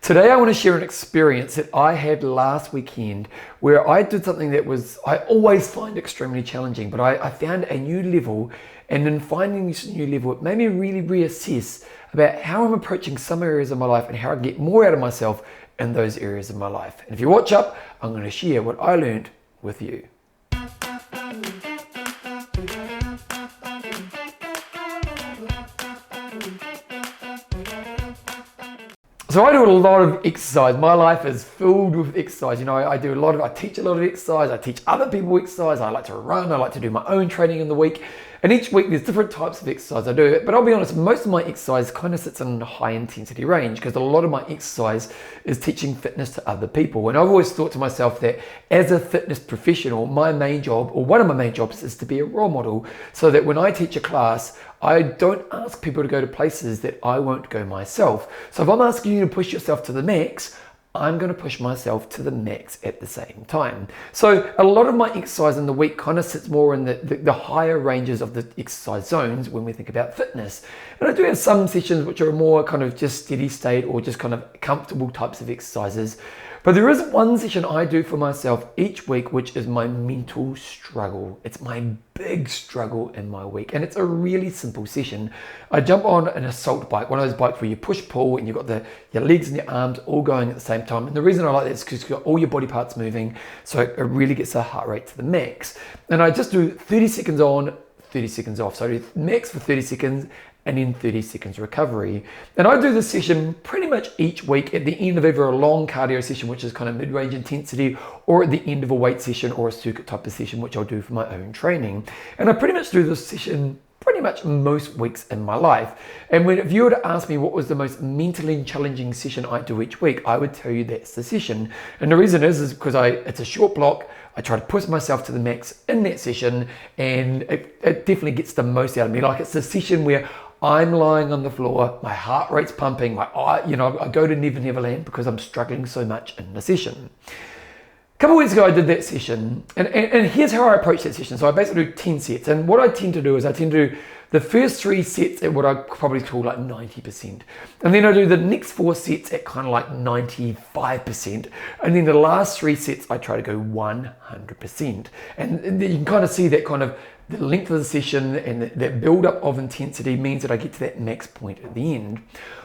Today I want to share an experience that I had last weekend where I did something that I always find extremely challenging, but I found a new level, and in finding this new level, it made me really reassess about how I'm approaching some areas of my life and how I can get more out of myself in those areas of my life. And if you watch up, I'm going to share what I learned with you. So I do a lot of exercise. My life is filled with exercise. I teach a lot of exercise. I teach other people exercise. I like to run. I like to do my own training in the week. And each week there's different types of exercise I do. But I'll be honest, most of my exercise kind of sits in a high intensity range because a lot of my exercise is teaching fitness to other people. And I've always thought to myself that as a fitness professional, my main job, or one of my main jobs, is to be a role model so that when I teach a class, I don't ask people to go to places that I won't go myself. So if I'm asking you to push yourself to the max, I'm going to push myself to the max at the same time. So a lot of my exercise in the week kind of sits more in the higher ranges of the exercise zones when we think about fitness. And I do have some sessions which are more kind of just steady state or just kind of comfortable types of exercises. But there is one session I do for myself each week, which is my mental struggle. It's my big struggle in my week. And it's a really simple session. I jump on an assault bike, one of those bikes where you push, pull, and you've got your legs and your arms all going at the same time. And the reason I like that is because you've got all your body parts moving. So it really gets the heart rate to the max. And I just do 30 seconds on, 30 seconds off. So I do max for 30 seconds and then 30 seconds recovery. And I do this session pretty much each week at the end of either a long cardio session, which is kind of mid-range intensity, or at the end of a weight session or a circuit type of session, which I'll do for my own training. And I pretty much do this session pretty much most weeks in my life. And if you were to ask me what was the most mentally challenging session I do each week, I would tell you that's the session. And the reason is because it's a short block. I try to push myself to the max in that session, and it definitely gets the most out of me. Like, it's a session where I'm lying on the floor, my heart rate's pumping, I go to Never Never Land because I'm struggling so much in the session. A couple of weeks ago I did that session, and here's how I approach that session. So I basically do 10 sets, and what I tend to do is I tend to do the first 3 sets at what I probably call like 90%. And then I do the next 4 sets at kind of like 95%. And then the last 3 sets I try to go 100%. And you can kind of see that kind of the length of the session and that build up of intensity means that I get to that max point at the end.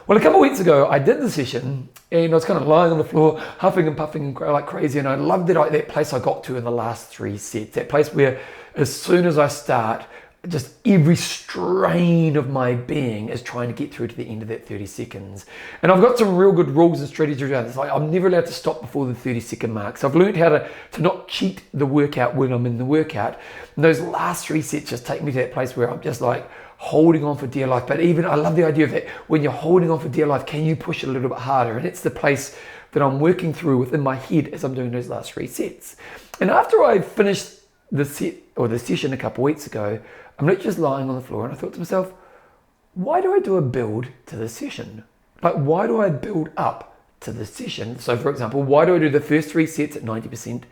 Well, a couple of weeks ago, I did the session and I was kind of lying on the floor, huffing and puffing like crazy. And I loved that place I got to in the last 3 sets, that place where as soon as I start, just every strain of my being is trying to get through to the end of that 30 seconds. And I've got some real good rules and strategies around this. Like, I'm never allowed to stop before the 30-second mark. So I've learned how to not cheat the workout when I'm in the workout. And those last 3 sets just take me to that place where I'm just like holding on for dear life. But even I love the idea of that when you're holding on for dear life, can you push it a little bit harder? And it's the place that I'm working through within my head as I'm doing those last 3 sets. And after I finished the set or the session a couple of weeks ago, I'm not just lying on the floor, and I thought to myself, why do I do a build to the session? Like, why do I build up to the session? So for example, why do I do the first 3 sets at 90%,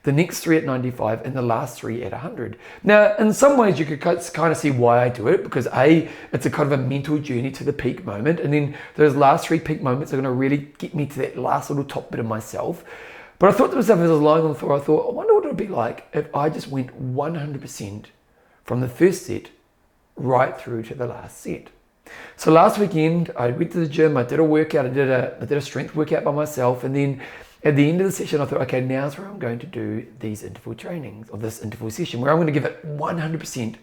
the next 3 at 95, and the last 3 at 100? Now, in some ways you could kind of see why I do it, because it's a kind of a mental journey to the peak moment, and then those last 3 peak moments are going to really get me to that last little top bit of myself. But I thought to myself as I was lying on the floor, I thought, I wonder what it would be like if I just went 100% from the first set right through to the last set. So last weekend I went to the gym, I did a workout, I did a strength workout by myself, and then at the end of the session I thought, okay, now's where I'm going to do these interval trainings, or this interval session, where I'm going to give it 100%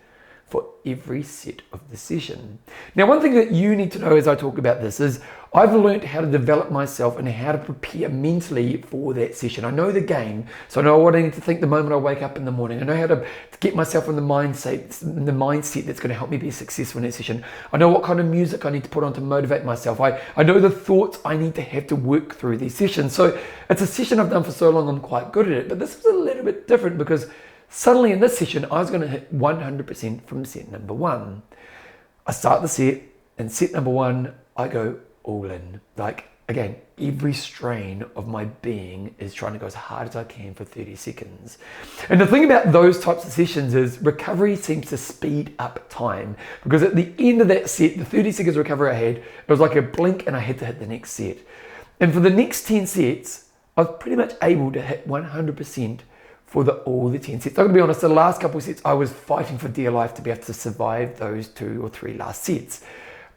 for every set of the session. Now, one thing that you need to know as I talk about this is I've learned how to develop myself and how to prepare mentally for that session. I know the game, so I know what I need to think the moment I wake up in the morning. I know how to get myself in the mindset that's going to help me be successful in that session. I know what kind of music I need to put on to motivate myself. I know the thoughts I need to have to work through these sessions. So it's a session I've done for so long, I'm quite good at it. But this was a little bit different because suddenly in this session, I was going to hit 100% from set number 1. I start the set, and set number 1, I go all in. Like, again, every strain of my being is trying to go as hard as I can for 30 seconds. And the thing about those types of sessions is recovery seems to speed up time, because at the end of that set, the 30 seconds recovery I had, it was like a blink and I had to hit the next set. And for the next 10 sets, I was pretty much able to hit 100% for all the 10 sets. I'm going to be honest, the last couple of sets, I was fighting for dear life to be able to survive those 2 or 3 last sets.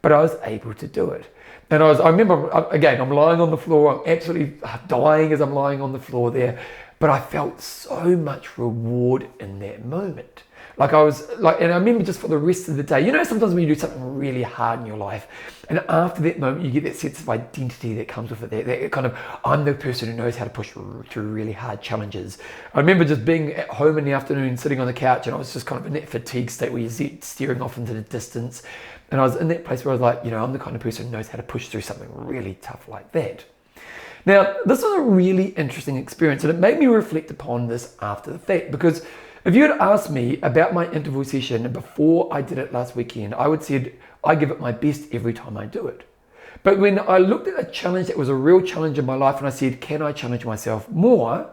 But I was able to do it. And I remember, again, I'm lying on the floor. I'm absolutely dying as I'm lying on the floor there. But I felt so much reward in that moment. And I remember just for the rest of the day, sometimes when you do something really hard in your life, and after that moment, you get that sense of identity that comes with it. That kind of, I'm the person who knows how to push through really hard challenges. I remember just being at home in the afternoon, sitting on the couch, and I was just kind of in that fatigue state where you're staring off into the distance. And I was in that place where I was like, I'm the kind of person who knows how to push through something really tough like that. Now, this was a really interesting experience, and it made me reflect upon this after the fact, because if you had asked me about my interval session before I did it last weekend, I would have said I give it my best every time I do it. But when I looked at a challenge that was a real challenge in my life and I said, can I challenge myself more?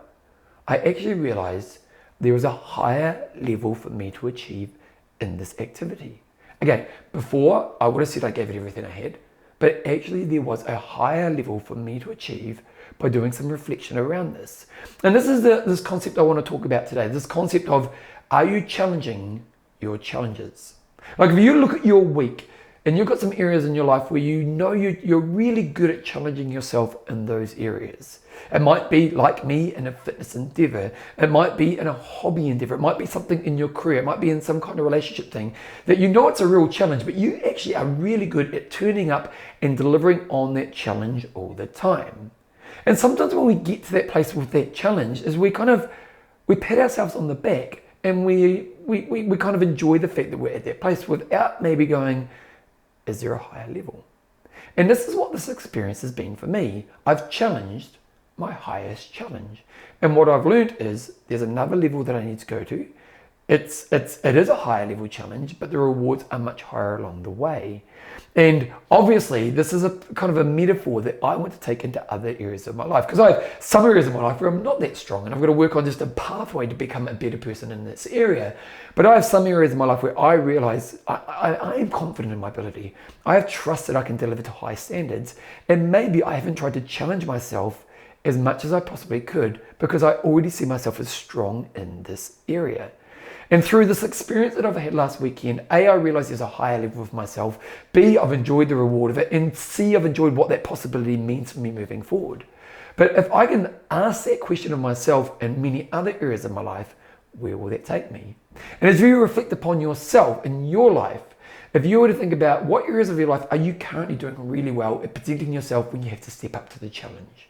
I actually realized there was a higher level for me to achieve in this activity. Again, before I would have said I gave it everything I had, but actually there was a higher level for me to achieve by doing some reflection around this. And this is this concept I want to talk about today, this concept of, are you challenging your challenges? Like if you look at your week and you've got some areas in your life where you're really good at challenging yourself in those areas. It might be like me in a fitness endeavor. It might be in a hobby endeavor. It might be something in your career. It might be in some kind of relationship thing that it's a real challenge, but you actually are really good at turning up and delivering on that challenge all the time. And sometimes when we get to that place with that challenge is we pat ourselves on the back and we kind of enjoy the fact that we're at that place without maybe going, is there a higher level? And this is what this experience has been for me. I've challenged my highest challenge. And what I've learned is there's another level that I need to go to. It is a higher level challenge, but the rewards are much higher along the way. And obviously, this is a kind of a metaphor that I want to take into other areas of my life, because I have some areas of my life where I'm not that strong and I've got to work on just a pathway to become a better person in this area. But I have some areas of my life where I realize I am confident in my ability. I have trust that I can deliver to high standards. And maybe I haven't tried to challenge myself as much as I possibly could because I already see myself as strong in this area. And through this experience that I've had last weekend, A, I realized there's a higher level of myself. B, I've enjoyed the reward of it. And C, I've enjoyed what that possibility means for me moving forward. But if I can ask that question of myself in many other areas of my life, where will that take me? And as you reflect upon yourself in your life, if you were to think about what areas of your life are you currently doing really well at presenting yourself when you have to step up to the challenge?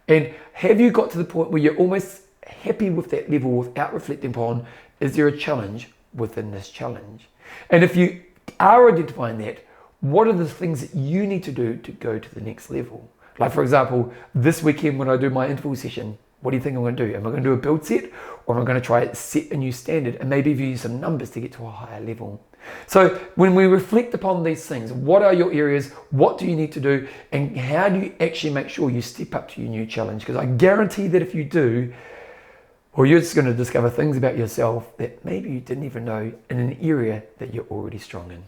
And have you got to the point where you're almost happy with that level without reflecting upon, is there a challenge within this challenge? And if you are identifying that, what are the things that you need to do to go to the next level? Like for example, this weekend when I do my interval session, what do you think I'm going to do? Am I going to do a build set, or am I going to try to set a new standard and maybe use some numbers to get to a higher level? So when we reflect upon these things, what are your areas? What do you need to do? And how do you actually make sure you step up to your new challenge? Because I guarantee that if you do, well, you're just going to discover things about yourself that maybe you didn't even know in an area that you're already strong in.